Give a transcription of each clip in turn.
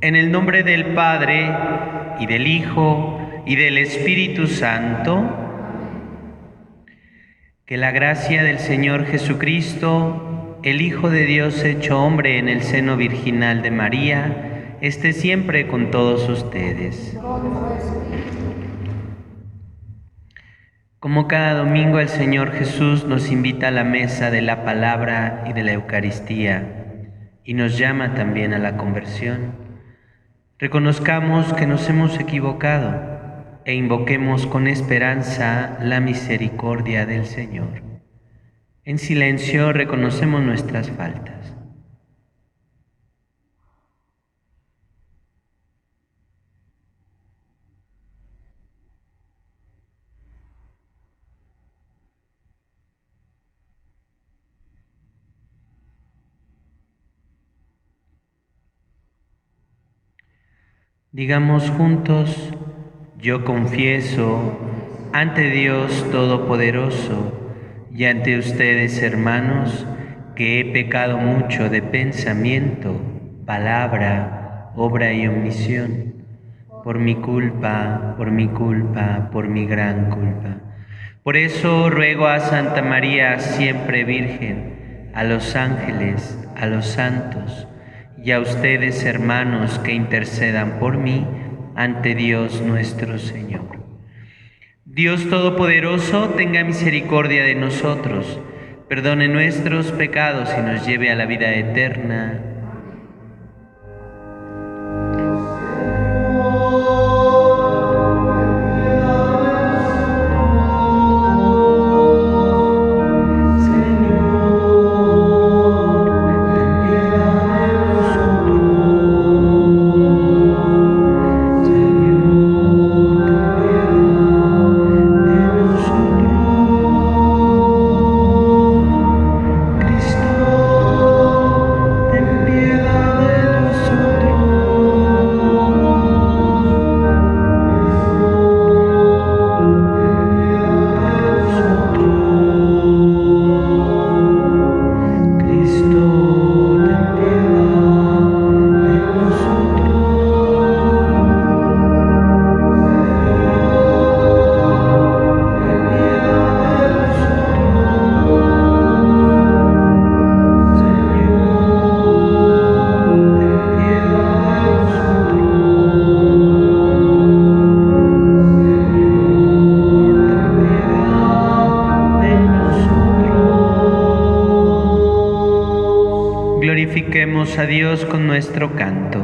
En el nombre del Padre, y del Hijo, y del Espíritu Santo, que la gracia del Señor Jesucristo, el Hijo de Dios hecho hombre en el seno virginal de María, esté siempre con todos ustedes. Como cada domingo el Señor Jesús nos invita a la mesa de la palabra y de la Eucaristía, y nos llama también a la conversión. Reconozcamos que nos hemos equivocado e invoquemos con esperanza la misericordia del Señor. En silencio reconocemos nuestras faltas. Digamos juntos: yo confieso ante Dios Todopoderoso y ante ustedes, hermanos, que he pecado mucho de pensamiento, palabra, obra y omisión, por mi culpa, por mi gran culpa. Por eso ruego a Santa María, siempre Virgen, a los ángeles, a los santos, y a ustedes, hermanos, que intercedan por mí ante Dios nuestro Señor. Dios Todopoderoso, tenga misericordia de nosotros, perdone nuestros pecados y nos lleve a la vida eterna. Glorifiquemos a Dios con nuestro canto.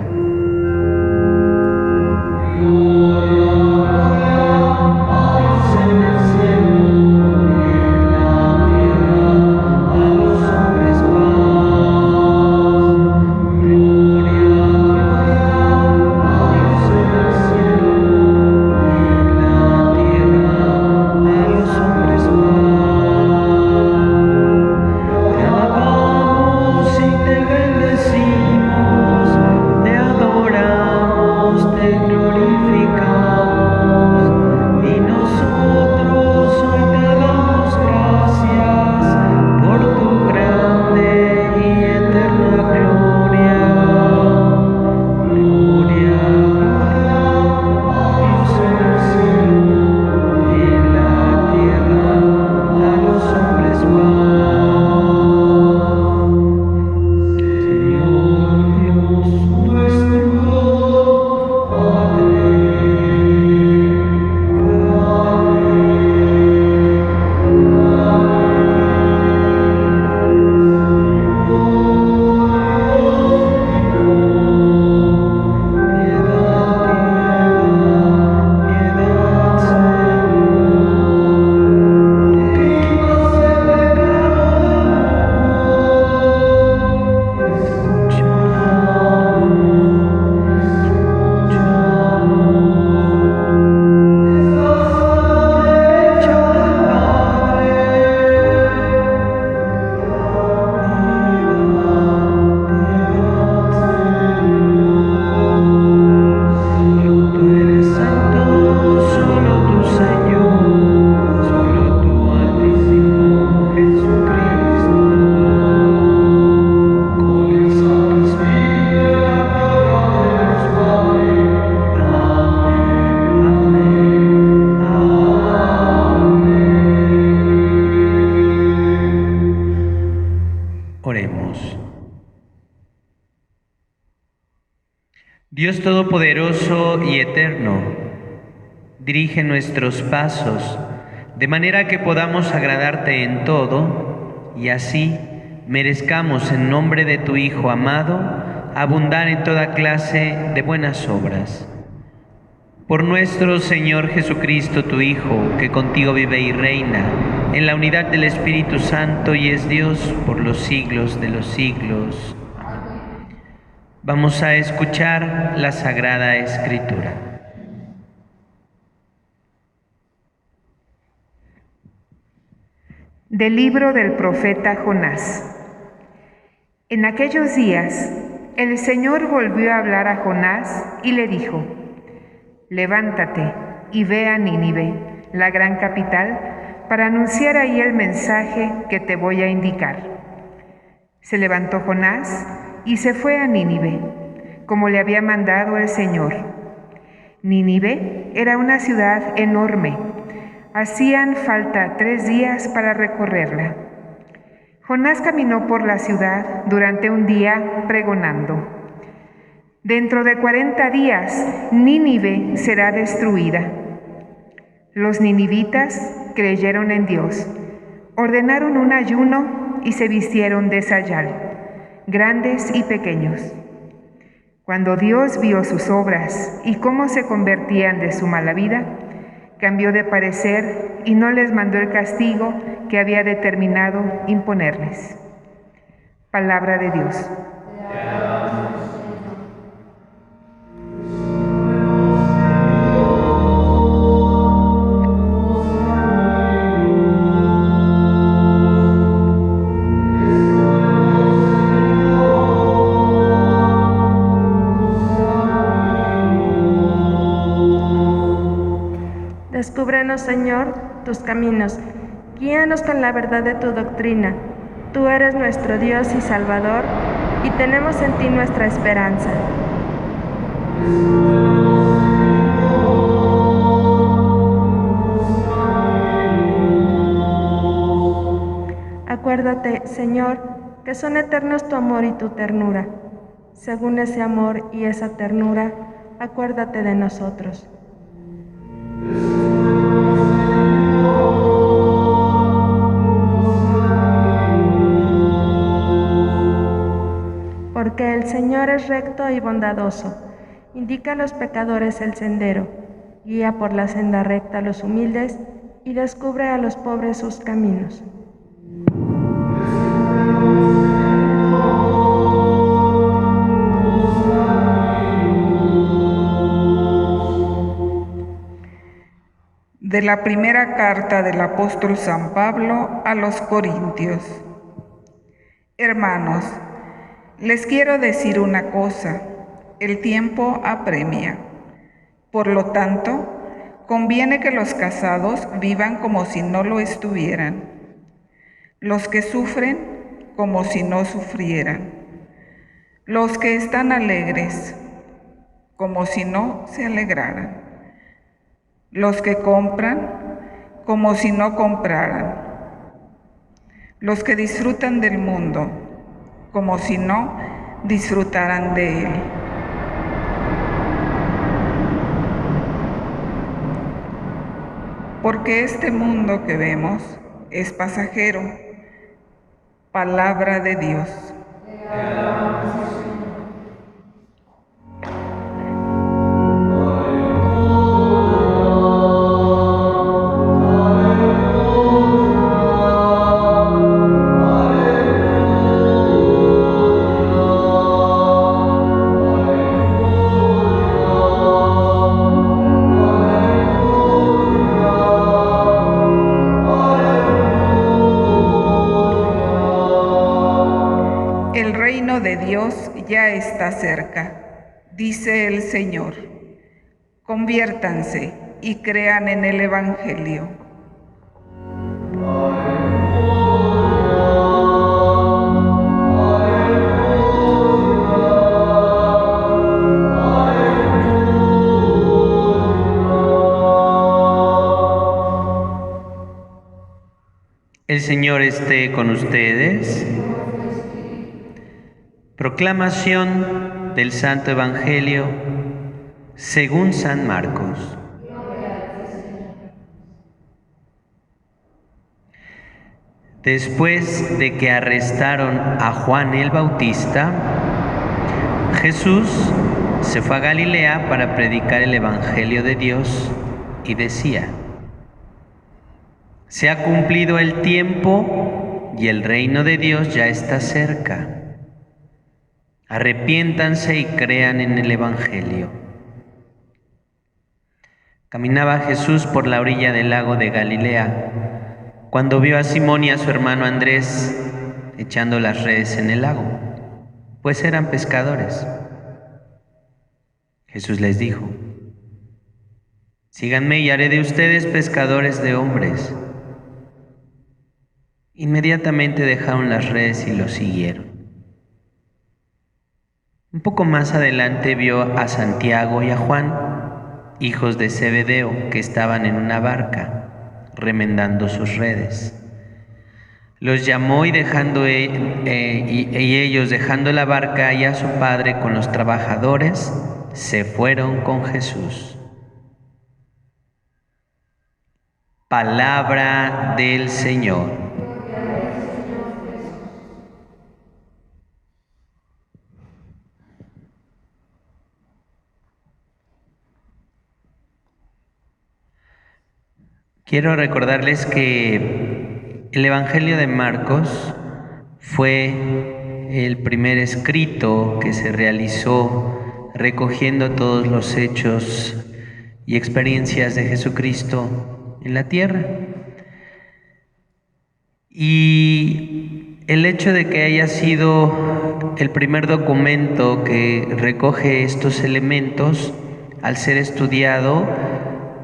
Te Dios Todopoderoso y Eterno, dirige nuestros pasos de manera que podamos agradarte en todo y así merezcamos en nombre de tu Hijo amado abundar en toda clase de buenas obras. Por nuestro Señor Jesucristo, tu Hijo, que contigo vive y reina en la unidad del Espíritu Santo y es Dios por los siglos de los siglos. Amén. Vamos a escuchar la Sagrada Escritura. Del libro del profeta Jonás. En aquellos días, el Señor volvió a hablar a Jonás y le dijo: Levántate y ve a Nínive, la gran capital, para anunciar ahí el mensaje que te voy a indicar. Se levantó Jonás y se fue a Nínive, como le había mandado el Señor. Nínive era una ciudad enorme. Hacían falta 3 días para recorrerla. Jonás caminó por la ciudad durante un día pregonando: Dentro de 40 días, Nínive será destruida. Los ninivitas creyeron en Dios, ordenaron un ayuno y se vistieron de sayal, grandes y pequeños. Cuando Dios vio sus obras y cómo se convertían de su mala vida, cambió de parecer y no les mandó el castigo que había determinado imponerles. Palabra de Dios. Descúbrenos, Señor, tus caminos. Guíanos con la verdad de tu doctrina. Tú eres nuestro Dios y Salvador, y tenemos en ti nuestra esperanza. Acuérdate, Señor, que son eternos tu amor y tu ternura. Según ese amor y esa ternura, acuérdate de nosotros. Porque el Señor es recto y bondadoso, indica a los pecadores el sendero, guía por la senda recta a los humildes y descubre a los pobres sus caminos. De la primera carta del apóstol San Pablo a los Corintios. Hermanos, les quiero decir una cosa: el tiempo apremia. Por lo tanto, conviene que los casados vivan como si no lo estuvieran, los que sufren como si no sufrieran, los que están alegres como si no se alegraran, los que compran como si no compraran, los que disfrutan del mundo como si no disfrutaran de él. Porque este mundo que vemos es pasajero. Palabra de Dios. El reino de Dios ya está cerca, dice el Señor. Conviértanse y crean en el Evangelio. El Señor esté con ustedes. Proclamación del Santo Evangelio según San Marcos. Después de que arrestaron a Juan el Bautista, Jesús se fue a Galilea para predicar el Evangelio de Dios y decía: se ha cumplido el tiempo y el reino de Dios ya está cerca. Arrepiéntanse y crean en el Evangelio. Caminaba Jesús por la orilla del lago de Galilea cuando vio a Simón y a su hermano Andrés echando las redes en el lago, pues eran pescadores. Jesús les dijo: síganme y haré de ustedes pescadores de hombres. Inmediatamente dejaron las redes y lo siguieron. Un poco más adelante vio a Santiago y a Juan, hijos de Zebedeo, que estaban en una barca, remendando sus redes. Los llamó y ellos, dejando la barca y a su padre con los trabajadores, se fueron con Jesús. Palabra del Señor. Quiero recordarles que el Evangelio de Marcos fue el primer escrito que se realizó recogiendo todos los hechos y experiencias de Jesucristo en la tierra. Y el hecho de que haya sido el primer documento que recoge estos elementos, al ser estudiado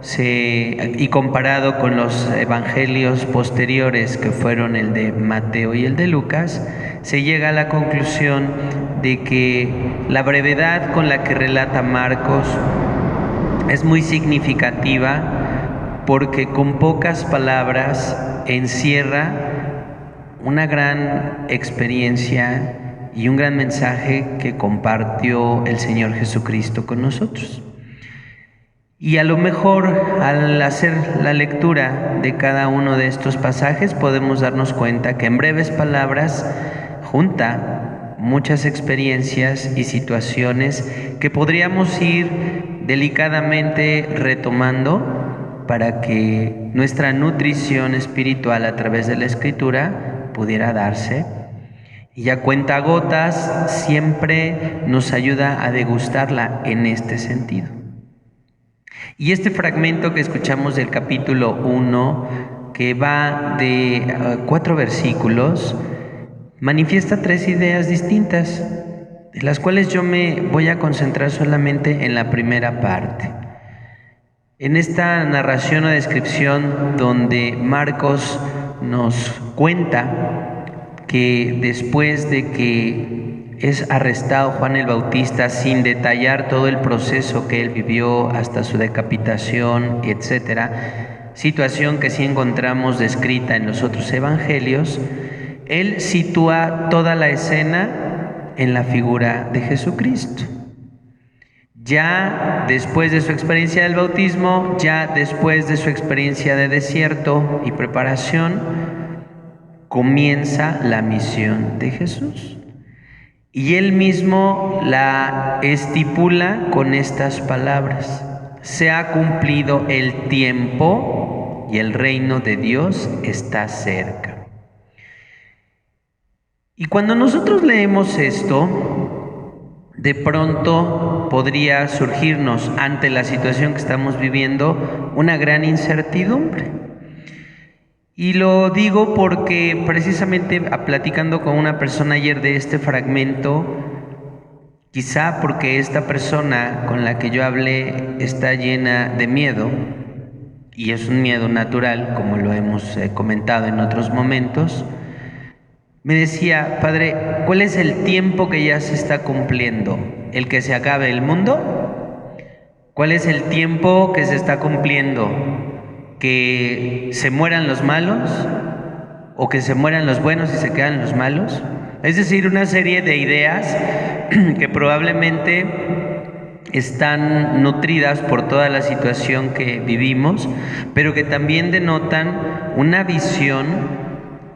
y comparado con los evangelios posteriores, que fueron el de Mateo y el de Lucas, se llega a la conclusión de que la brevedad con la que relata Marcos es muy significativa, porque con pocas palabras encierra una gran experiencia y un gran mensaje que compartió el Señor Jesucristo con nosotros. Y a lo mejor al hacer la lectura de cada uno de estos pasajes podemos darnos cuenta que en breves palabras junta muchas experiencias y situaciones que podríamos ir delicadamente retomando para que nuestra nutrición espiritual a través de la Escritura pudiera darse. Y a cuentagotas siempre nos ayuda a degustarla en este sentido. Y este fragmento que escuchamos del capítulo 1, que va de 4 versículos, manifiesta 3 ideas distintas, de las cuales yo me voy a concentrar solamente en la primera parte. En esta narración o descripción donde Marcos nos cuenta que después de que es arrestado Juan el Bautista, sin detallar todo el proceso que él vivió hasta su decapitación, etcétera, situación que sí encontramos descrita en los otros evangelios, él sitúa toda la escena en la figura de Jesucristo. Ya después de su experiencia del bautismo, ya después de su experiencia de desierto y preparación, comienza la misión de Jesús. Y él mismo la estipula con estas palabras: se ha cumplido el tiempo y el reino de Dios está cerca. Y cuando nosotros leemos esto, de pronto podría surgirnos ante la situación que estamos viviendo una gran incertidumbre. Y lo digo porque precisamente platicando con una persona ayer de este fragmento, quizá porque esta persona con la que yo hablé está llena de miedo, y es un miedo natural, como lo hemos comentado en otros momentos, me decía: padre, ¿cuál es el tiempo que ya se está cumpliendo? ¿El que se acabe el mundo? ¿Cuál es el tiempo que se está cumpliendo? ¿Que se mueran los malos o que se mueran los buenos y se quedan los malos? Es decir, una serie de ideas que probablemente están nutridas por toda la situación que vivimos, pero que también denotan una visión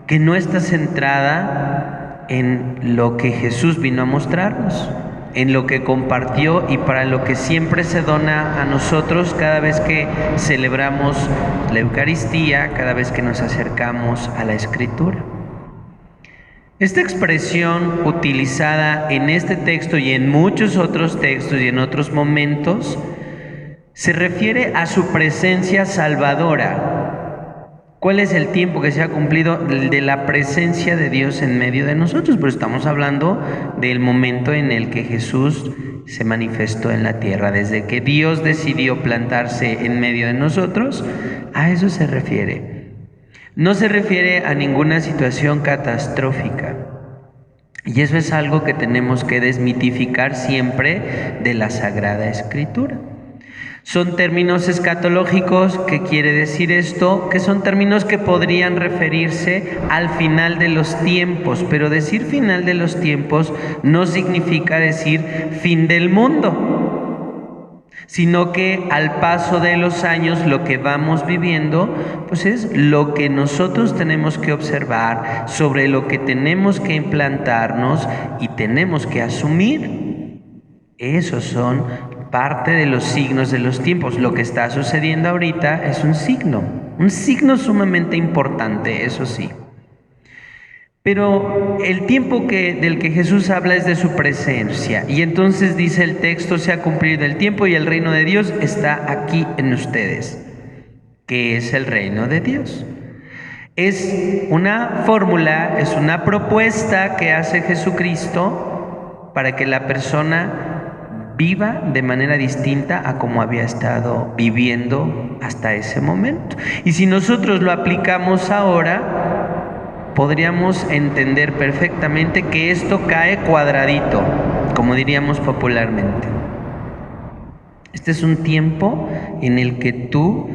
que no está centrada en lo que Jesús vino a mostrarnos, en lo que compartió y para lo que siempre se dona a nosotros cada vez que celebramos la Eucaristía, cada vez que nos acercamos a la Escritura. Esta expresión utilizada en este texto y en muchos otros textos y en otros momentos se refiere a su presencia salvadora. ¿Cuál es el tiempo que se ha cumplido de la presencia de Dios en medio de nosotros? Pues estamos hablando del momento en el que Jesús se manifestó en la tierra, desde que Dios decidió plantarse en medio de nosotros, a eso se refiere. No se refiere a ninguna situación catastrófica. Y eso es algo que tenemos que desmitificar siempre de la Sagrada Escritura. Son términos escatológicos. ¿Qué quiere decir esto? Que son términos que podrían referirse al final de los tiempos, pero decir final de los tiempos no significa decir fin del mundo, sino que al paso de los años lo que vamos viviendo, pues es lo que nosotros tenemos que observar, sobre lo que tenemos que implantarnos y tenemos que asumir. Esos son parte de los signos de los tiempos. Lo que está sucediendo ahorita es un signo sumamente importante, eso sí. Pero el tiempo del que Jesús habla es de su presencia. Y entonces dice el texto: se ha cumplido el tiempo y el reino de Dios está aquí en ustedes. ¿Qué es el reino de Dios? Es una fórmula, es una propuesta que hace Jesucristo para que la persona viva de manera distinta a como había estado viviendo hasta ese momento. Y si nosotros lo aplicamos ahora, podríamos entender perfectamente que esto cae cuadradito, como diríamos popularmente. Este es un tiempo en el que tú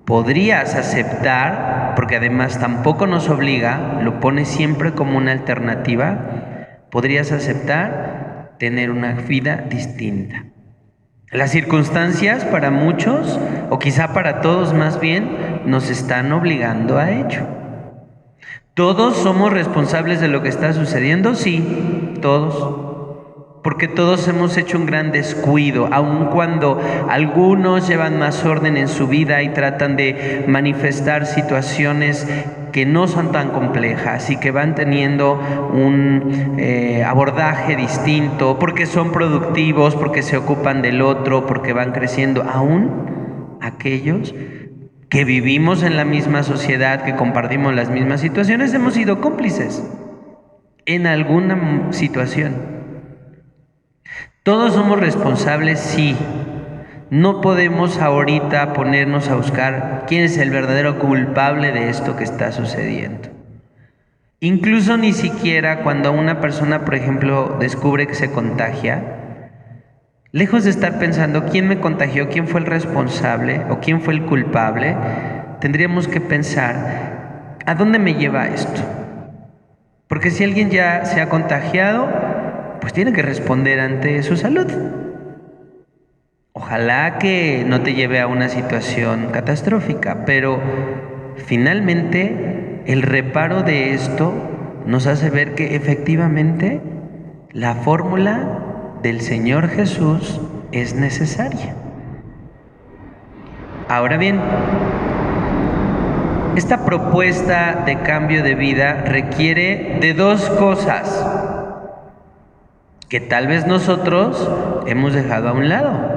podrías aceptar, porque además tampoco nos obliga, lo pone siempre como una alternativa, podrías aceptar tener una vida distinta. Las circunstancias para muchos, o quizá para todos más bien, nos están obligando a ello. ¿Todos somos responsables de lo que está sucediendo? Sí, todos. Porque todos hemos hecho un gran descuido, aun cuando algunos llevan más orden en su vida y tratan de manifestar situaciones que no son tan complejas y que van teniendo un abordaje distinto, porque son productivos, porque se ocupan del otro, porque van creciendo. Aún aquellos que vivimos en la misma sociedad, que compartimos las mismas situaciones, hemos sido cómplices en alguna situación. Todos somos responsables, sí. No podemos ahorita ponernos a buscar quién es el verdadero culpable de esto que está sucediendo. Incluso ni siquiera cuando una persona, por ejemplo, descubre que se contagia, lejos de estar pensando quién me contagió, quién fue el responsable o quién fue el culpable, tendríamos que pensar, ¿a dónde me lleva esto? Porque si alguien ya se ha contagiado, pues tiene que responder ante su salud. Ojalá que no te lleve a una situación catastrófica, pero finalmente el reparo de esto nos hace ver que efectivamente la fórmula del Señor Jesús es necesaria. Ahora bien, esta propuesta de cambio de vida requiere de dos cosas que tal vez nosotros hemos dejado a un lado.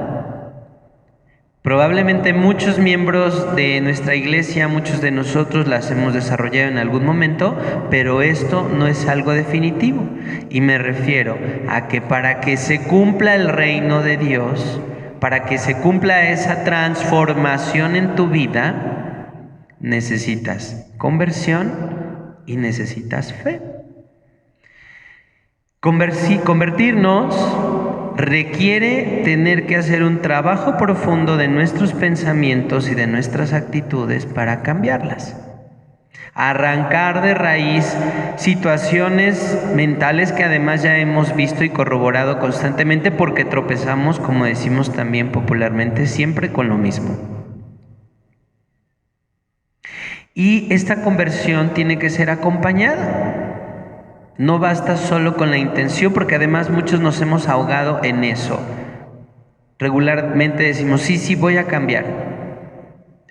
Probablemente muchos miembros de nuestra iglesia, muchos de nosotros las hemos desarrollado en algún momento, pero esto no es algo definitivo. Y me refiero a que para que se cumpla el reino de Dios, para que se cumpla esa transformación en tu vida, necesitas conversión y necesitas fe. Convertirnos requiere tener que hacer un trabajo profundo de nuestros pensamientos y de nuestras actitudes para cambiarlas. arrancar de raíz situaciones mentales que además ya hemos visto y corroborado constantemente, porque tropezamos, como decimos también popularmente, siempre con lo mismo. Y esta conversión tiene que ser acompañada. No basta solo con la intención, porque además muchos nos hemos ahogado en eso. Regularmente decimos, sí, voy a cambiar.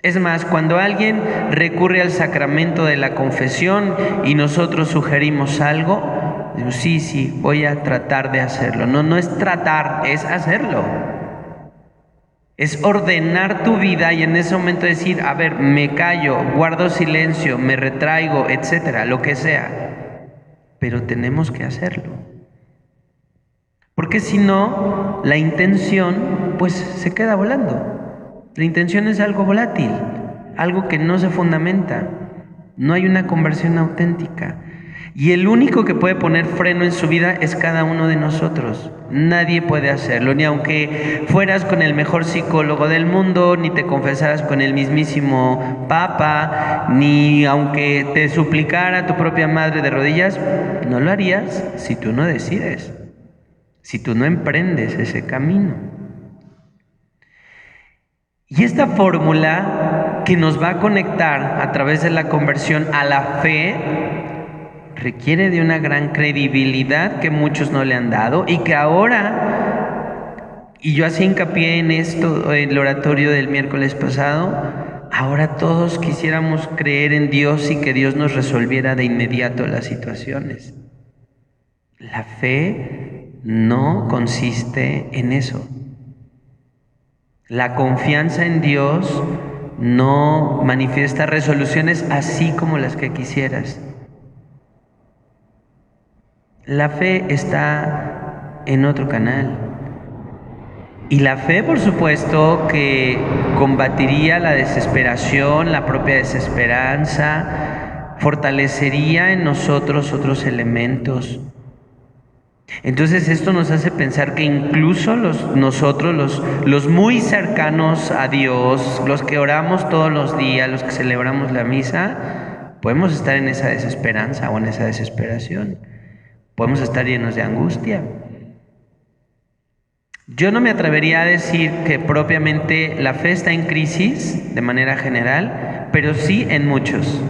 Es más, cuando alguien recurre al sacramento de la confesión y nosotros sugerimos algo, digo, sí, voy a tratar de hacerlo. No es tratar, es hacerlo. Es ordenar tu vida y en ese momento decir, a ver, me callo, guardo silencio, me retraigo, etcétera, lo que sea. Pero tenemos que hacerlo. Porque si no, la intención pues se queda volando. La intención es algo volátil, algo que no se fundamenta. No hay una conversión auténtica. Y el único que puede poner freno en su vida es cada uno de nosotros. Nadie puede hacerlo, ni aunque fueras con el mejor psicólogo del mundo, ni te confesaras con el mismísimo Papa, ni aunque te suplicara tu propia madre de rodillas, no lo harías si tú no decides, si tú no emprendes ese camino. Y esta fórmula que nos va a conectar a través de la conversión a la fe requiere de una gran credibilidad que muchos no le han dado y que ahora, y yo hacía hincapié en esto en el oratorio del miércoles pasado, ahora todos quisiéramos creer en Dios y que Dios nos resolviera de inmediato las situaciones. La fe no consiste en eso. La confianza en Dios no manifiesta resoluciones así como las que quisieras. La fe está en otro canal. Y la fe, por supuesto, que combatiría la desesperación, la propia desesperanza, fortalecería en nosotros otros elementos. Entonces esto nos hace pensar que incluso nosotros, los muy cercanos a Dios, los que oramos todos los días, los que celebramos la misa, podemos estar en esa desesperanza o en esa desesperación. Podemos estar llenos de angustia. Yo no me atrevería a decir que propiamente la fe está en crisis de manera general, pero sí en muchos.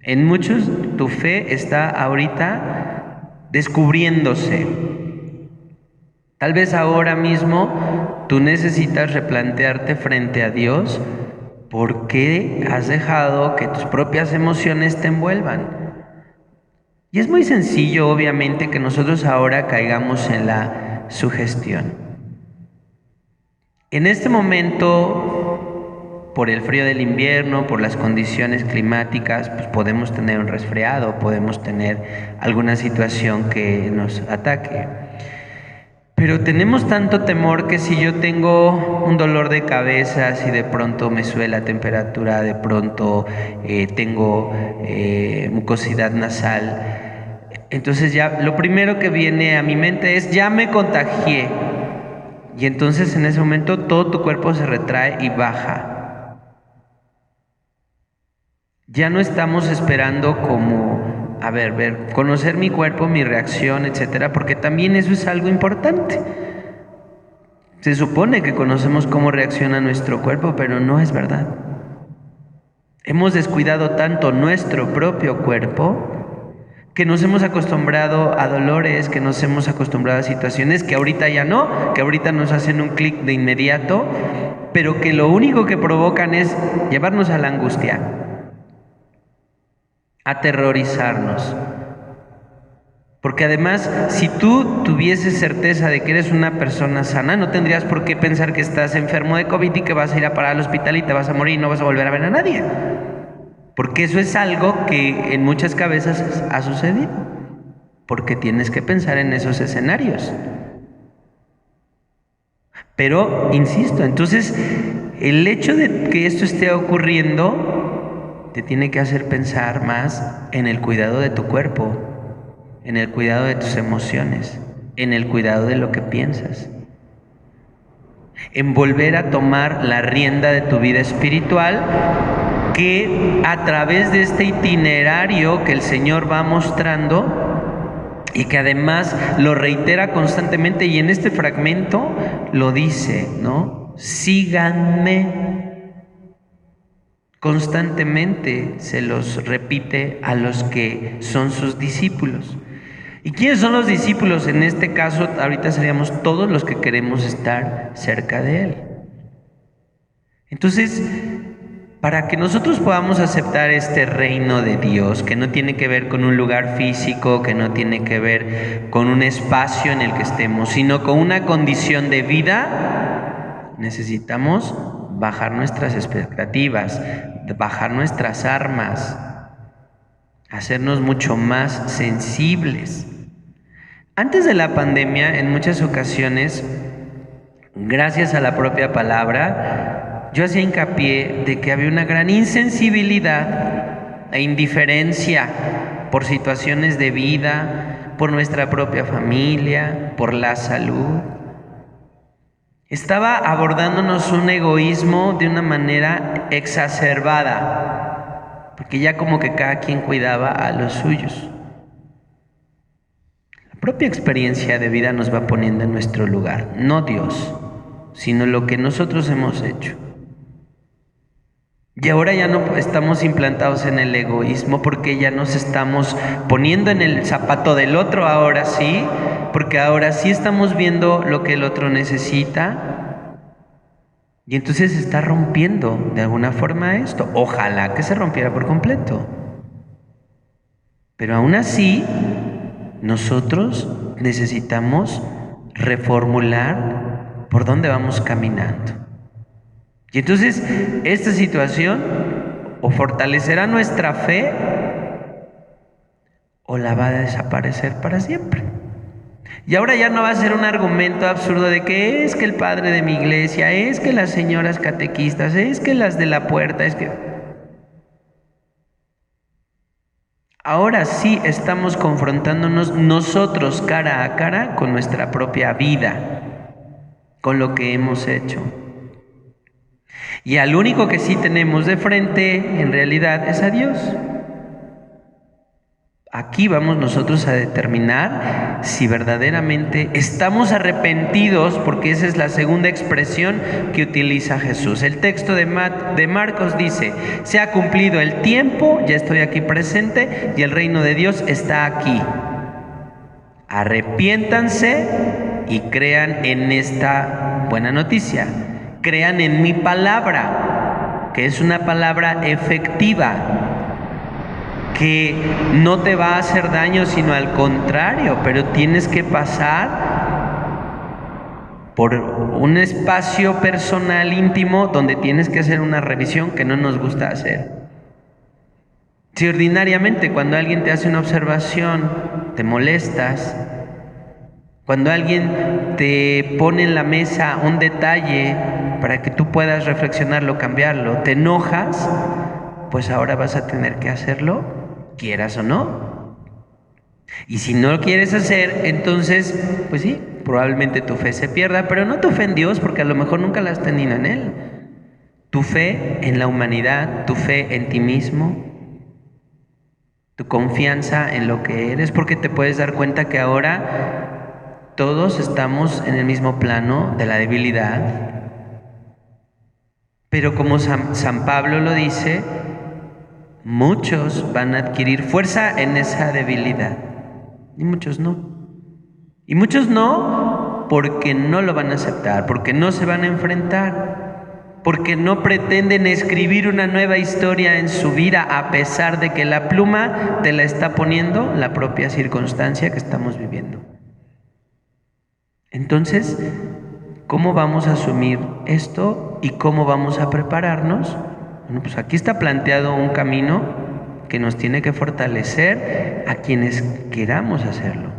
En muchos tu fe está ahorita descubriéndose. Tal vez ahora mismo tú necesitas replantearte frente a Dios por qué has dejado que tus propias emociones te envuelvan. Y es muy sencillo, obviamente, que nosotros ahora caigamos en la sugestión. En este momento, por el frío del invierno, por las condiciones climáticas, pues podemos tener un resfriado, podemos tener alguna situación que nos ataque. Pero tenemos tanto temor que si yo tengo un dolor de cabeza, si de pronto me sube la temperatura, de pronto tengo mucosidad nasal, entonces ya lo primero que viene a mi mente es ya me contagié. Y entonces en ese momento todo tu cuerpo se retrae y baja. Ya no estamos esperando como, conocer mi cuerpo, mi reacción, etcétera, porque también eso es algo importante. Se supone que conocemos cómo reacciona nuestro cuerpo, pero no es verdad. Hemos descuidado tanto nuestro propio cuerpo que nos hemos acostumbrado a dolores, que nos hemos acostumbrado a situaciones que ahorita ya no, que ahorita nos hacen un clic de inmediato, pero que lo único que provocan es llevarnos a la angustia, aterrorizarnos. Porque además, si tú tuvieses certeza de que eres una persona sana, no tendrías por qué pensar que estás enfermo de COVID y que vas a ir a parar al hospital y te vas a morir y no vas a volver a ver a nadie. Porque eso es algo que en muchas cabezas ha sucedido. Porque tienes que pensar en esos escenarios. Pero, insisto, entonces, el hecho de que esto esté ocurriendo te tiene que hacer pensar más en el cuidado de tu cuerpo, en el cuidado de tus emociones, en el cuidado de lo que piensas, en volver a tomar la rienda de tu vida espiritual que a través de este itinerario que el Señor va mostrando y que además lo reitera constantemente, y en este fragmento lo dice, ¿no? Síganme. Constantemente se los repite a los que son sus discípulos. ¿Y quiénes son los discípulos? En este caso, ahorita seríamos todos los que queremos estar cerca de Él. Entonces, para que nosotros podamos aceptar este reino de Dios, que no tiene que ver con un lugar físico, que no tiene que ver con un espacio en el que estemos, sino con una condición de vida, necesitamos bajar nuestras expectativas, bajar nuestras armas, hacernos mucho más sensibles. Antes de la pandemia, en muchas ocasiones, gracias a la propia palabra, yo hacía hincapié de que había una gran insensibilidad e indiferencia por situaciones de vida, por nuestra propia familia, por la salud. Estaba abordándonos un egoísmo de una manera exacerbada, porque ya como que cada quien cuidaba a los suyos. La propia experiencia de vida nos va poniendo en nuestro lugar, no Dios, sino lo que nosotros hemos hecho. Y ahora ya no estamos implantados en el egoísmo, porque ya nos estamos poniendo en el zapato del otro, ahora sí, porque ahora sí estamos viendo lo que el otro necesita. Y entonces se está rompiendo de alguna forma esto. Ojalá que se rompiera por completo. Pero aún así, nosotros necesitamos reformular por dónde vamos caminando. Y entonces esta situación o fortalecerá nuestra fe o la va a desaparecer para siempre. Y ahora ya no va a ser un argumento absurdo de que es que el padre de mi iglesia, es que las señoras catequistas, es que las de la puerta, es que... Ahora sí estamos confrontándonos nosotros cara a cara con nuestra propia vida, con lo que hemos hecho. Y al único que sí tenemos de frente, en realidad, es a Dios. Aquí vamos nosotros a determinar si verdaderamente estamos arrepentidos, porque esa es la segunda expresión que utiliza Jesús. El texto de Marcos dice: se ha cumplido el tiempo, ya estoy aquí presente y el reino de Dios está aquí. Arrepiéntanse y crean en esta buena noticia. Crean en mi palabra, que es una palabra efectiva, que no te va a hacer daño, sino al contrario, pero tienes que pasar por un espacio personal íntimo donde tienes que hacer una revisión que no nos gusta hacer. Si ordinariamente cuando alguien te hace una observación te molestas, cuando alguien te pone en la mesa un detalle para que tú puedas reflexionarlo, cambiarlo, te enojas, pues ahora vas a tener que hacerlo, quieras o no. Y si no lo quieres hacer, entonces, pues sí, probablemente tu fe se pierda, pero no tu fe en Dios, porque a lo mejor nunca la has tenido en Él. Tu fe en la humanidad, tu fe en ti mismo, tu confianza en lo que eres, porque te puedes dar cuenta que ahora todos estamos en el mismo plano de la debilidad. Pero como San Pablo lo dice, muchos van a adquirir fuerza en esa debilidad y muchos no. Y muchos no porque no lo van a aceptar, porque no se van a enfrentar, porque no pretenden escribir una nueva historia en su vida, a pesar de que la pluma te la está poniendo la propia circunstancia que estamos viviendo. Entonces, ¿cómo vamos a asumir esto y cómo vamos a prepararnos? Bueno, pues aquí está planteado un camino que nos tiene que fortalecer a quienes queramos hacerlo.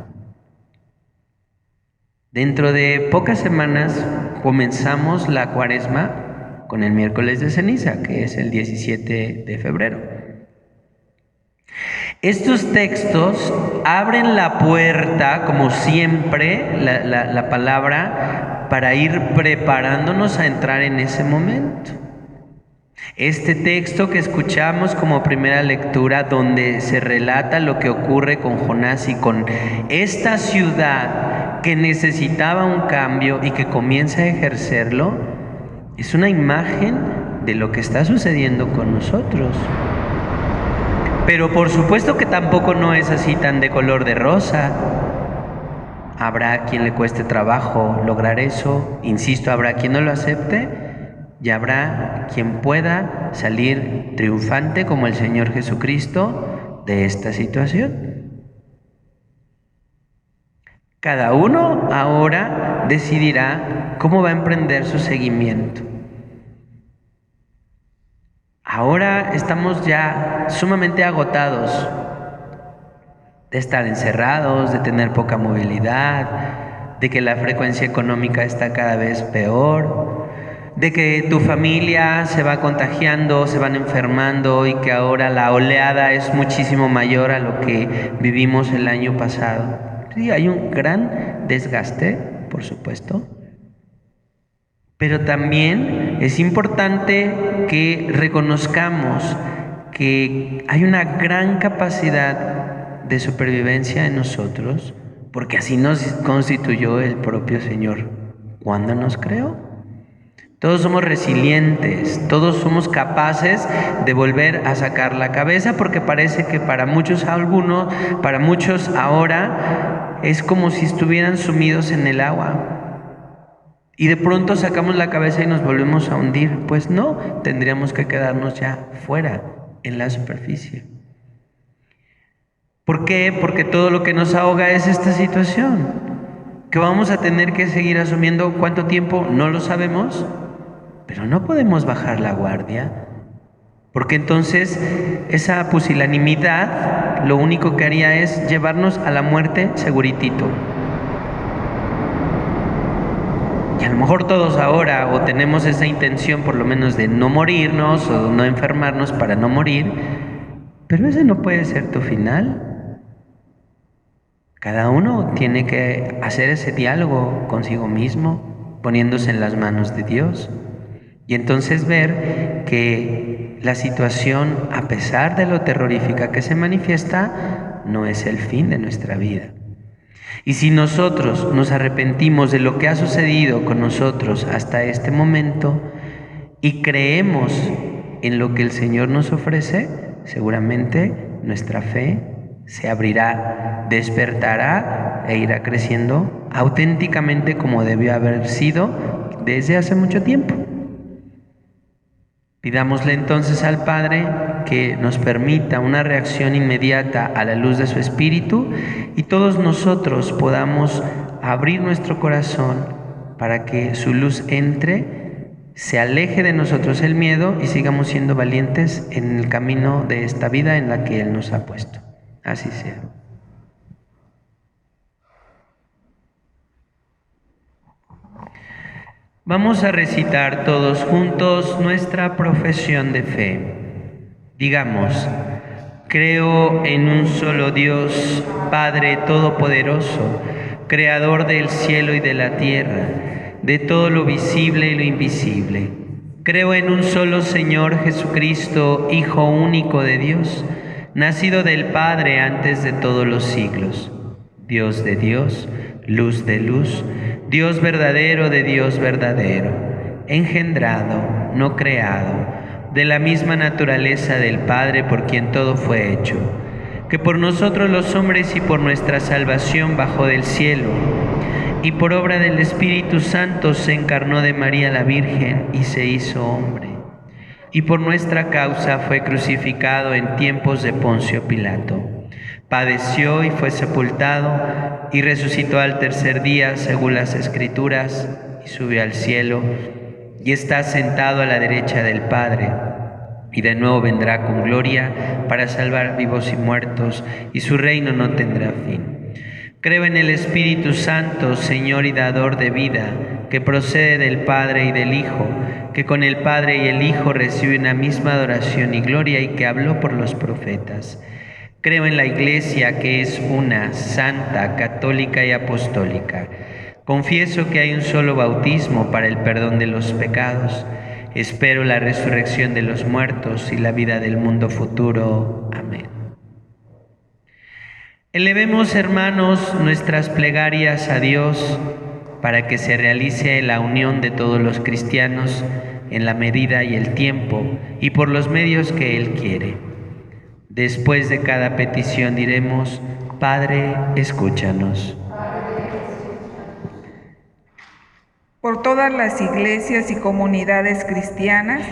Dentro de pocas semanas comenzamos la Cuaresma con el miércoles de ceniza, que es el 17 de febrero. Estos textos abren la puerta, como siempre, la palabra, para ir preparándonos a entrar en ese momento. Este texto que escuchamos como primera lectura, donde se relata lo que ocurre con Jonás y con esta ciudad que necesitaba un cambio y que comienza a ejercerlo, es una imagen de lo que está sucediendo con nosotros. Pero por supuesto que tampoco no es así tan de color de rosa. Habrá quien le cueste trabajo lograr eso, insisto, habrá quien no lo acepte, y habrá quien pueda salir triunfante como el Señor Jesucristo de esta situación. Cada uno ahora decidirá cómo va a emprender su seguimiento. Ahora estamos ya sumamente agotados de estar encerrados, de tener poca movilidad, de que la frecuencia económica está cada vez peor, de que tu familia se va contagiando, se van enfermando y que ahora la oleada es muchísimo mayor a lo que vivimos el año pasado. Sí, hay un gran desgaste, por supuesto, pero también es importante que reconozcamos que hay una gran capacidad de supervivencia en nosotros, porque así nos constituyó el propio Señor cuando nos creó. Todos somos resilientes, todos somos capaces de volver a sacar la cabeza, porque parece que para muchos ahora es como si estuvieran sumidos en el agua. Y de pronto sacamos la cabeza y nos volvemos a hundir. Pues no, tendríamos que quedarnos ya fuera, en la superficie. ¿Por qué? Porque todo lo que nos ahoga es esta situación, que vamos a tener que seguir asumiendo. ¿Cuánto tiempo? No lo sabemos. Pero no podemos bajar la guardia, porque entonces esa pusilanimidad lo único que haría es llevarnos a la muerte seguritito. Y a lo mejor todos ahora o tenemos esa intención por lo menos de no morirnos o no enfermarnos para no morir, pero ese no puede ser tu final. Cada uno tiene que hacer ese diálogo consigo mismo, poniéndose en las manos de Dios. Y entonces ver que la situación, a pesar de lo terrorífica que se manifiesta, no es el fin de nuestra vida. Y si nosotros nos arrepentimos de lo que ha sucedido con nosotros hasta este momento y creemos en lo que el Señor nos ofrece, seguramente nuestra fe se abrirá, despertará e irá creciendo auténticamente como debió haber sido desde hace mucho tiempo. Pidámosle entonces al Padre que nos permita una reacción inmediata a la luz de su Espíritu y todos nosotros podamos abrir nuestro corazón para que su luz entre, se aleje de nosotros el miedo y sigamos siendo valientes en el camino de esta vida en la que Él nos ha puesto. Así sea. Vamos a recitar todos juntos nuestra profesión de fe. Digamos: creo en un solo Dios, Padre Todopoderoso, Creador del cielo y de la tierra, de todo lo visible y lo invisible. Creo en un solo Señor Jesucristo, Hijo único de Dios, nacido del Padre antes de todos los siglos, Dios de Dios, luz de luz, Dios verdadero de Dios verdadero, engendrado, no creado, de la misma naturaleza del Padre por quien todo fue hecho, que por nosotros los hombres y por nuestra salvación bajó del cielo, y por obra del Espíritu Santo se encarnó de María la Virgen y se hizo hombre, y por nuestra causa fue crucificado en tiempos de Poncio Pilato. Padeció y fue sepultado y resucitó al tercer día según las Escrituras y subió al cielo y está sentado a la derecha del Padre y de nuevo vendrá con gloria para salvar vivos y muertos y su reino no tendrá fin. Creo en el Espíritu Santo, Señor y dador de vida, que procede del Padre y del Hijo, que con el Padre y el Hijo recibe una misma adoración y gloria y que habló por los profetas. Creo en la Iglesia, que es una, santa, católica y apostólica. Confieso que hay un solo bautismo para el perdón de los pecados. Espero la resurrección de los muertos y la vida del mundo futuro. Amén. Elevemos, hermanos, nuestras plegarias a Dios para que se realice la unión de todos los cristianos en la medida y el tiempo y por los medios que Él quiere. Después de cada petición diremos: Padre, escúchanos. Por todas las iglesias y comunidades cristianas,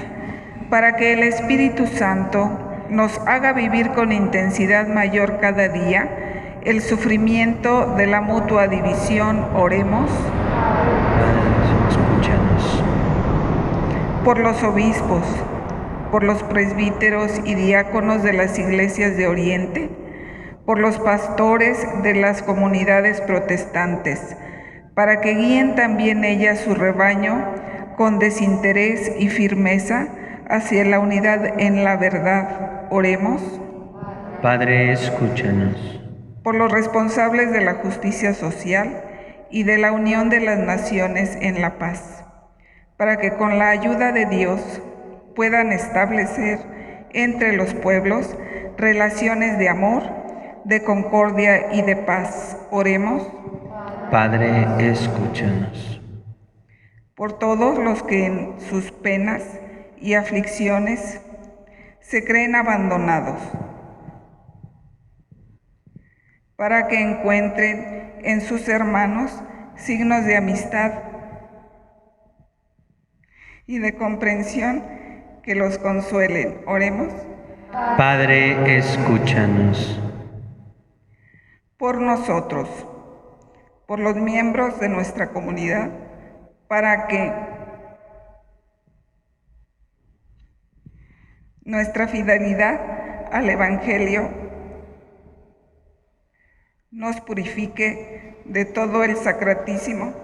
para que el Espíritu Santo nos haga vivir con intensidad mayor cada día el sufrimiento de la mutua división, oremos. Padre, escúchanos. Por los obispos, por los presbíteros y diáconos de las iglesias de Oriente, por los pastores de las comunidades protestantes, para que guíen también ellas su rebaño con desinterés y firmeza hacia la unidad en la verdad. Oremos. Padre, escúchanos. Por los responsables de la justicia social y de la unión de las naciones en la paz, para que con la ayuda de Dios puedan establecer entre los pueblos relaciones de amor, de concordia y de paz. Oremos. Padre, escúchanos. Por todos los que en sus penas y aflicciones se creen abandonados, para que encuentren en sus hermanos signos de amistad y de comprensión que los consuelen. Oremos. Padre, escúchanos. Por nosotros, por los miembros de nuestra comunidad, para que nuestra fidelidad al Evangelio nos purifique de todo el sacratísimo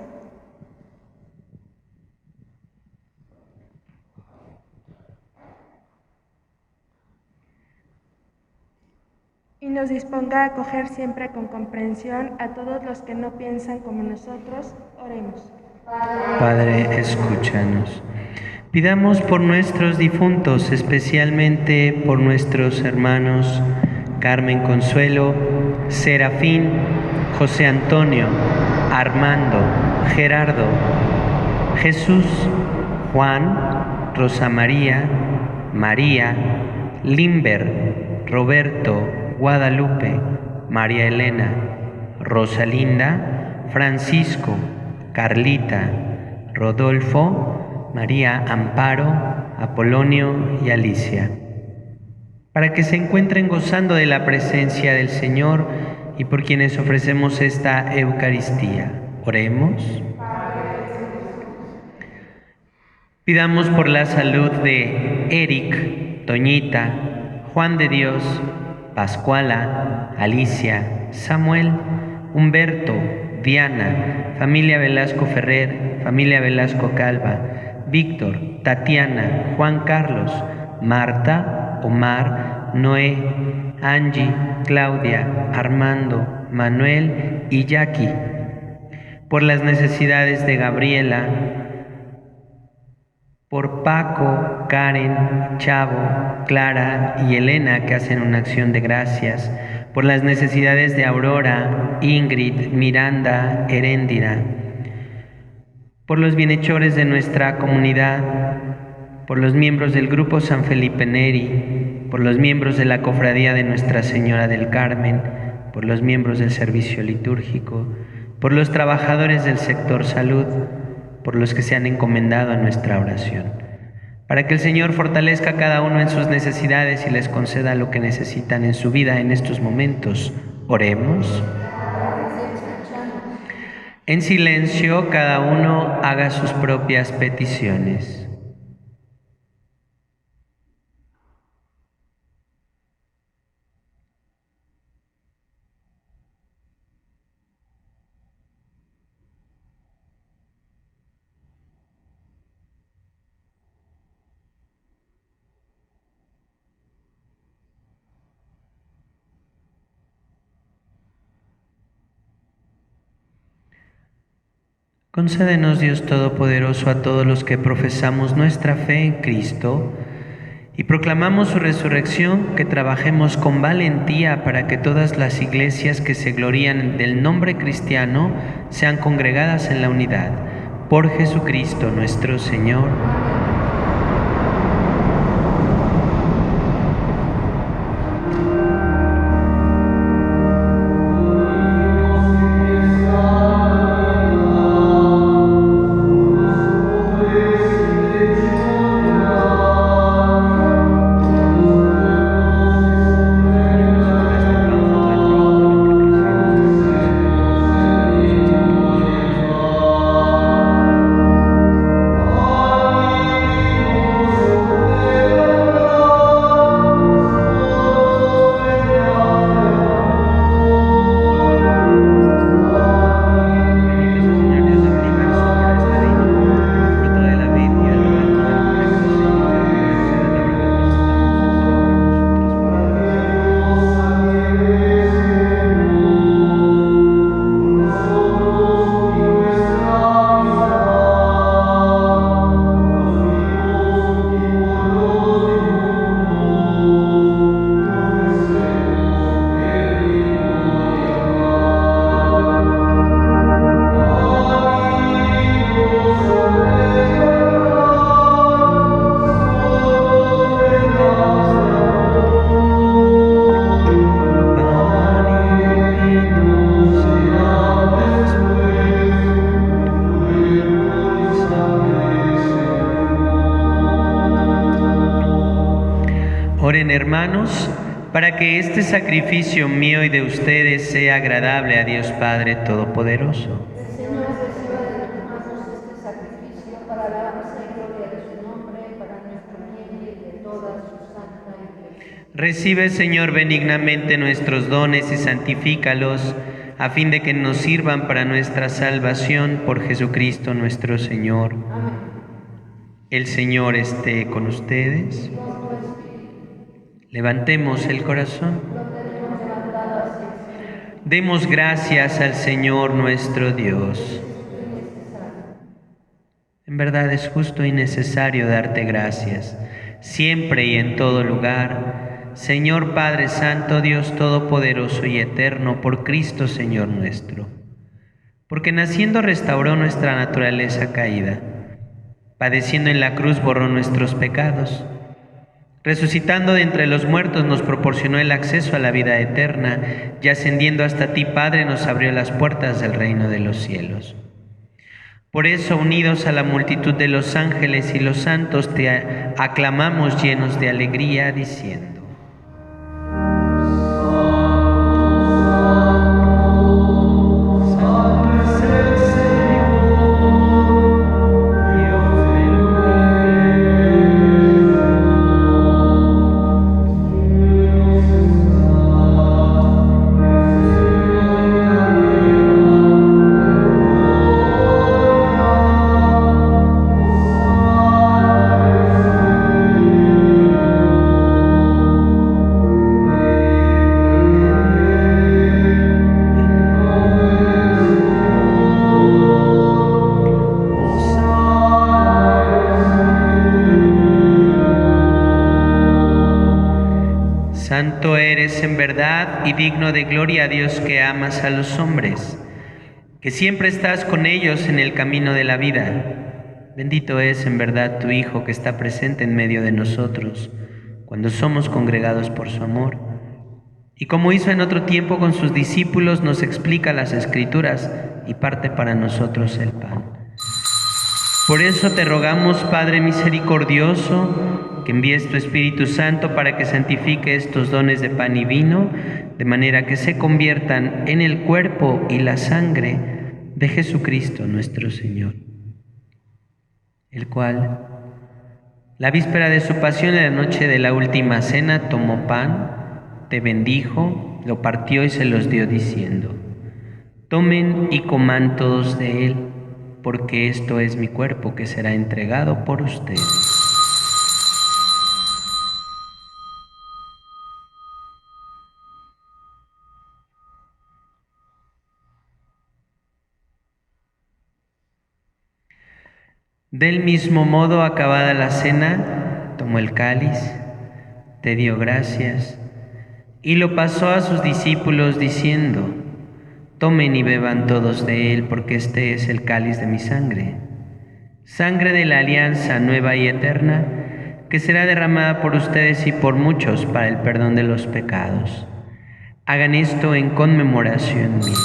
y nos disponga a acoger siempre con comprensión a todos los que no piensan como nosotros. Oremos. Padre, escúchanos. Pidamos por nuestros difuntos, especialmente por nuestros hermanos Carmen Consuelo, Serafín, José Antonio, Armando, Gerardo, Jesús, Juan, Rosa María, María, Limber, Roberto, Guadalupe, María Elena, Rosalinda, Francisco, Carlita, Rodolfo, María Amparo, Apolonio y Alicia, para que se encuentren gozando de la presencia del Señor y por quienes ofrecemos esta Eucaristía. Oremos. Pidamos por la salud de Eric, Toñita, Juan de Dios, Pascuala, Alicia, Samuel, Humberto, Diana, familia Velasco Ferrer, familia Velasco Calva, Víctor, Tatiana, Juan Carlos, Marta, Omar, Noé, Angie, Claudia, Armando, Manuel y Jackie. Por las necesidades de Gabriela, por Paco, Karen, Chavo, Clara y Elena, que hacen una acción de gracias, por las necesidades de Aurora, Ingrid, Miranda, Heréndira, por los bienhechores de nuestra comunidad, por los miembros del Grupo San Felipe Neri, por los miembros de la Cofradía de Nuestra Señora del Carmen, por los miembros del servicio litúrgico, por los trabajadores del sector salud, por los que se han encomendado a nuestra oración, para que el Señor fortalezca a cada uno en sus necesidades y les conceda lo que necesitan en su vida en estos momentos. Oremos. En silencio, cada uno haga sus propias peticiones. Concédenos, Dios Todopoderoso, a todos los que profesamos nuestra fe en Cristo y proclamamos su resurrección, que trabajemos con valentía para que todas las iglesias que se glorían del nombre cristiano sean congregadas en la unidad. Por Jesucristo nuestro Señor. Oren, hermanos, para que este sacrificio mío y de ustedes sea agradable a Dios Padre Todopoderoso. Señor, reciba de tus manos este sacrificio para la alabanza y gloria de su nombre, para nuestro bien y de toda su santa iglesia. Recibe, Señor, benignamente nuestros dones y santifícalos, a fin de que nos sirvan para nuestra salvación por Jesucristo nuestro Señor. Amén. El Señor esté con ustedes. Levantemos el corazón. Demos gracias al Señor nuestro Dios. En verdad es justo y necesario darte gracias, siempre y en todo lugar, Señor Padre Santo, Dios Todopoderoso y Eterno, por Cristo Señor nuestro. Porque naciendo restauró nuestra naturaleza caída, padeciendo en la cruz borró nuestros pecados, resucitando de entre los muertos nos proporcionó el acceso a la vida eterna, y ascendiendo hasta ti, Padre, nos abrió las puertas del reino de los cielos. Por eso, unidos a la multitud de los ángeles y los santos, te aclamamos llenos de alegría, diciendo: Santo eres en verdad y digno de gloria a Dios, que amas a los hombres, que siempre estás con ellos en el camino de la vida. Bendito es en verdad tu Hijo, que está presente en medio de nosotros, cuando somos congregados por su amor. Y como hizo en otro tiempo con sus discípulos, nos explica las Escrituras y parte para nosotros el pan. Por eso te rogamos, Padre misericordioso, que envíes tu Espíritu Santo para que santifique estos dones de pan y vino, de manera que se conviertan en el cuerpo y la sangre de Jesucristo nuestro Señor, el cual, la víspera de su pasión, en la noche de la última cena, tomó pan, te bendijo, lo partió y se los dio, diciendo: tomen y coman todos de él, porque esto es mi cuerpo, que será entregado por ustedes. Del mismo modo, acabada la cena, tomó el cáliz, te dio gracias y lo pasó a sus discípulos diciendo: tomen y beban todos de él, porque este es el cáliz de mi sangre, sangre de la alianza nueva y eterna, que será derramada por ustedes y por muchos para el perdón de los pecados. Hagan esto en conmemoración mía.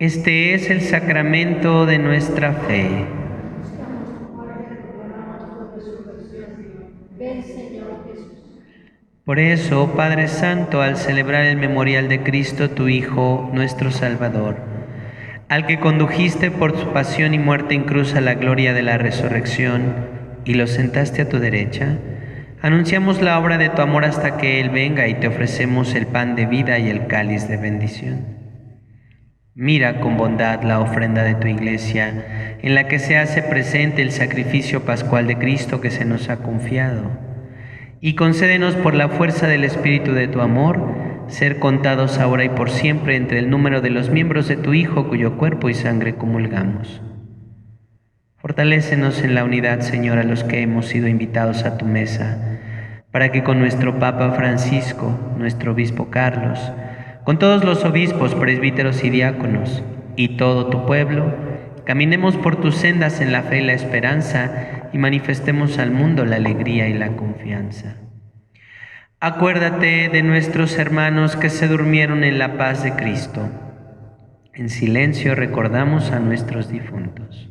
Este es el sacramento de nuestra fe. Ven, Señor Jesús. Por eso, Padre Santo, al celebrar el memorial de Cristo, tu Hijo, nuestro Salvador, al que condujiste por su pasión y muerte en cruz a la gloria de la resurrección y lo sentaste a tu derecha, anunciamos la obra de tu amor hasta que Él venga y te ofrecemos el pan de vida y el cáliz de bendición. Mira con bondad la ofrenda de tu Iglesia, en la que se hace presente el sacrificio pascual de Cristo que se nos ha confiado, y concédenos por la fuerza del Espíritu de tu amor, ser contados ahora y por siempre entre el número de los miembros de tu Hijo, cuyo cuerpo y sangre comulgamos. Fortalécenos en la unidad, Señor, a los que hemos sido invitados a tu mesa, para que con nuestro Papa Francisco, nuestro Obispo Carlos, con todos los obispos, presbíteros y diáconos, y todo tu pueblo, caminemos por tus sendas en la fe y la esperanza, y manifestemos al mundo la alegría y la confianza. Acuérdate de nuestros hermanos que se durmieron en la paz de Cristo. En silencio recordamos a nuestros difuntos.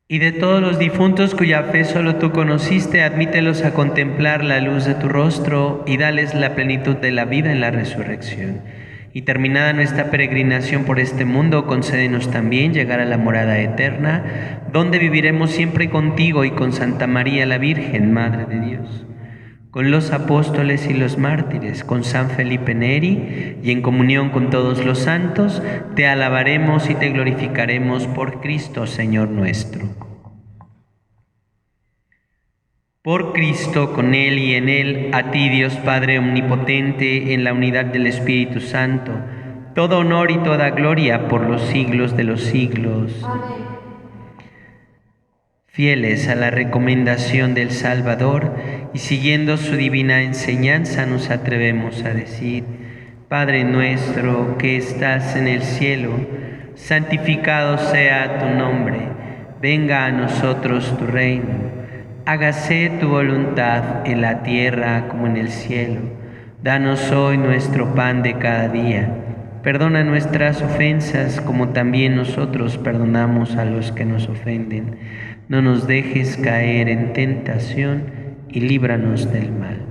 Y de todos los difuntos cuya fe solo tú conociste, admítelos a contemplar la luz de tu rostro y dales la plenitud de la vida en la resurrección. Y terminada nuestra peregrinación por este mundo, concédenos también llegar a la morada eterna, donde viviremos siempre contigo y con Santa María la Virgen, Madre de Dios, con los apóstoles y los mártires, con San Felipe Neri, y en comunión con todos los santos, te alabaremos y te glorificaremos por Cristo, Señor nuestro. Por Cristo, con Él y en Él, a ti, Dios Padre Omnipotente, en la unidad del Espíritu Santo, todo honor y toda gloria por los siglos de los siglos. Amén. Fieles a la recomendación del Salvador y siguiendo su divina enseñanza, nos atrevemos a decir: Padre nuestro que estás en el cielo, santificado sea tu nombre, venga a nosotros tu reino, hágase tu voluntad en la tierra como en el cielo. Danos hoy nuestro pan de cada día, perdona nuestras ofensas como también nosotros perdonamos a los que nos ofenden. No nos dejes caer en tentación y líbranos del mal.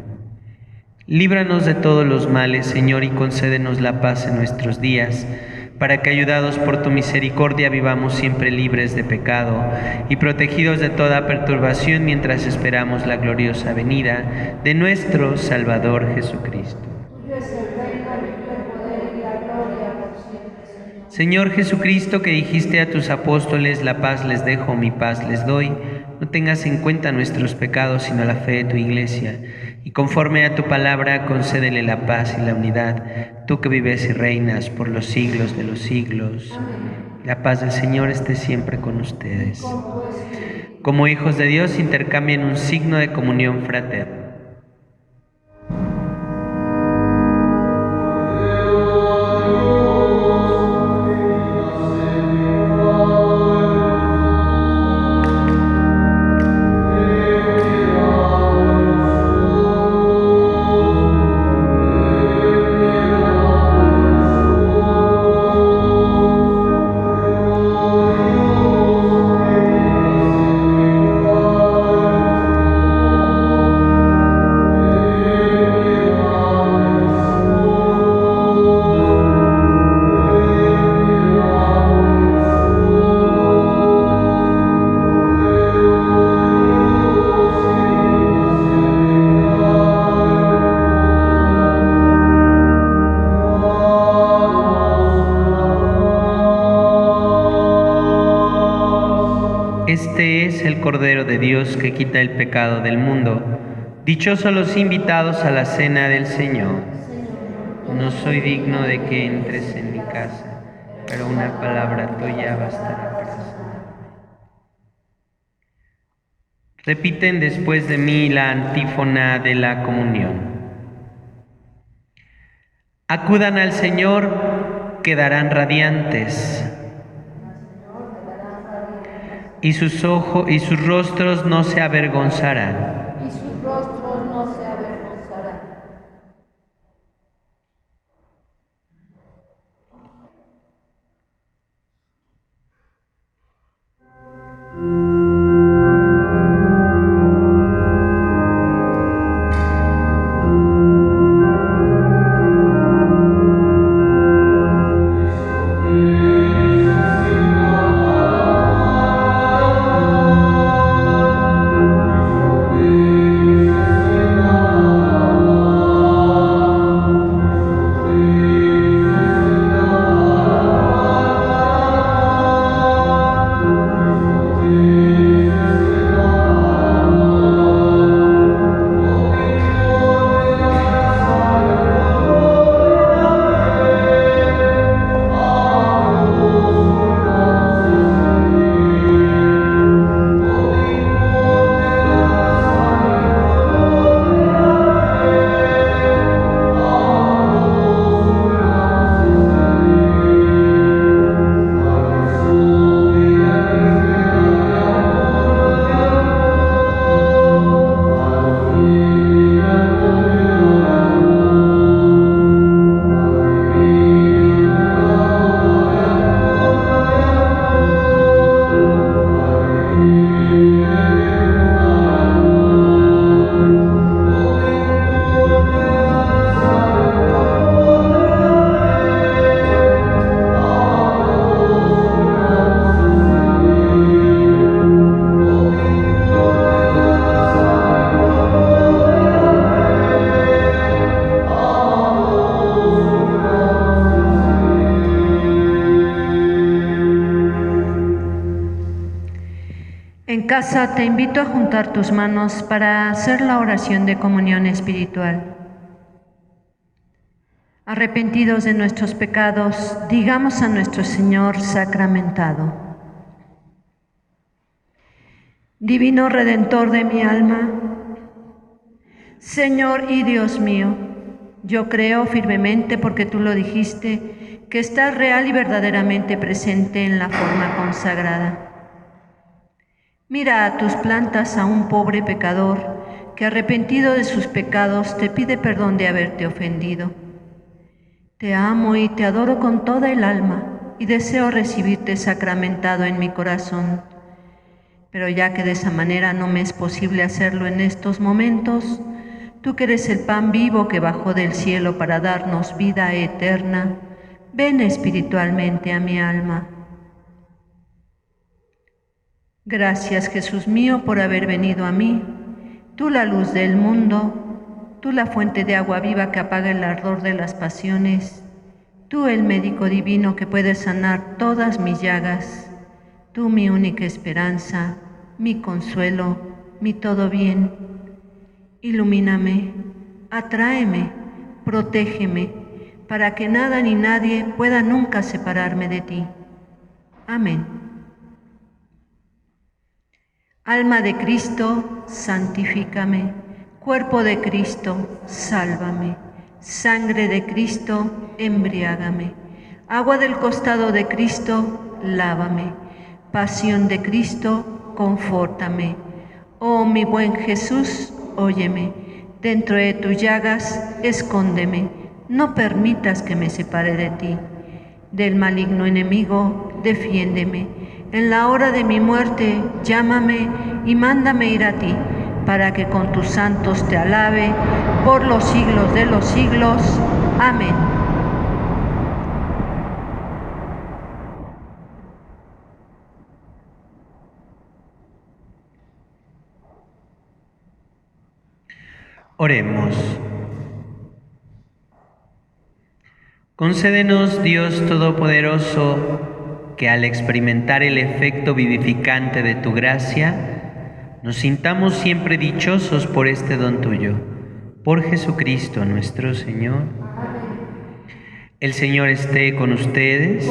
Líbranos de todos los males, Señor, y concédenos la paz en nuestros días, para que, ayudados por tu misericordia, vivamos siempre libres de pecado y protegidos de toda perturbación mientras esperamos la gloriosa venida de nuestro Salvador Jesucristo. Tuyo es el reino, el poder y la gloria por siempre, Señor. Señor Jesucristo, que dijiste a tus apóstoles: la paz les dejo, mi paz les doy, no tengas en cuenta nuestros pecados, sino la fe de tu Iglesia, y conforme a tu palabra, concédele la paz y la unidad, tú que vives y reinas por los siglos de los siglos. Amén. La paz del Señor esté siempre con ustedes. Con tu espíritu. Como hijos de Dios, intercambien un signo de comunión fraterna. es el Cordero de Dios que quita el pecado del mundo. Dichosos los invitados a la cena del Señor. No soy digno de que entres en mi casa, pero una palabra tuya bastará para sanarme. Repiten después de mí la antífona de la comunión. Acudan al Señor, quedarán radiantes, y sus ojos y sus rostros no se avergonzarán. Y sus rostros no se avergonzarán. En casa te invito a juntar tus manos para hacer la oración de comunión espiritual. Arrepentidos de nuestros pecados, digamos a nuestro Señor sacramentado: Divino Redentor de mi alma, Señor y Dios mío, yo creo firmemente, porque tú lo dijiste, que estás real y verdaderamente presente en la forma consagrada. Mira a tus plantas a un pobre pecador que, arrepentido de sus pecados, te pide perdón de haberte ofendido. Te amo y te adoro con toda el alma y deseo recibirte sacramentado en mi corazón. Pero ya que de esa manera no me es posible hacerlo en estos momentos, tú que eres el pan vivo que bajó del cielo para darnos vida eterna, ven espiritualmente a mi alma. Gracias, Jesús mío, por haber venido a mí, tú la luz del mundo, tú la fuente de agua viva que apaga el ardor de las pasiones, tú el médico divino que puede sanar todas mis llagas, tú mi única esperanza, mi consuelo, mi todo bien. Ilumíname, atráeme, protégeme, para que nada ni nadie pueda nunca separarme de ti. Amén. Alma de Cristo, santifícame. Cuerpo de Cristo, sálvame. Sangre de Cristo, embriágame. Agua del costado de Cristo, lávame. Pasión de Cristo, confórtame. Oh mi buen Jesús, óyeme. Dentro de tus llagas, escóndeme. No permitas que me separe de ti. Del maligno enemigo, defiéndeme. En la hora de mi muerte, llámame y mándame ir a ti, para que con tus santos te alabe por los siglos de los siglos. Amén. Oremos. Concédenos, Dios Todopoderoso, que al experimentar el efecto vivificante de tu gracia, nos sintamos siempre dichosos por este don tuyo. Por Jesucristo nuestro Señor. El Señor esté con ustedes.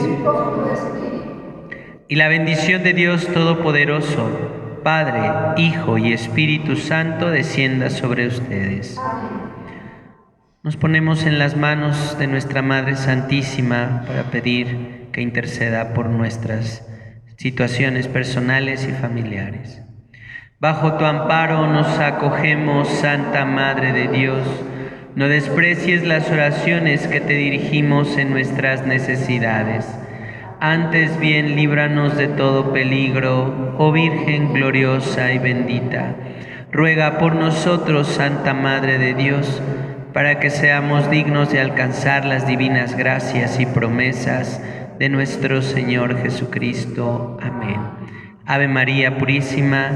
Y la bendición de Dios Todopoderoso, Padre, Hijo y Espíritu Santo, descienda sobre ustedes. Nos ponemos en las manos de nuestra Madre Santísima para pedir que interceda por nuestras situaciones personales y familiares. Bajo tu amparo nos acogemos, Santa Madre de Dios. No desprecies las oraciones que te dirigimos en nuestras necesidades. Antes bien, líbranos de todo peligro, oh Virgen gloriosa y bendita. Ruega por nosotros, Santa Madre de Dios, para que seamos dignos de alcanzar las divinas gracias y promesas de nuestro Señor Jesucristo. Amén. Ave María Purísima,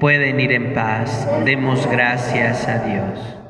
pueden ir en paz. Demos gracias a Dios.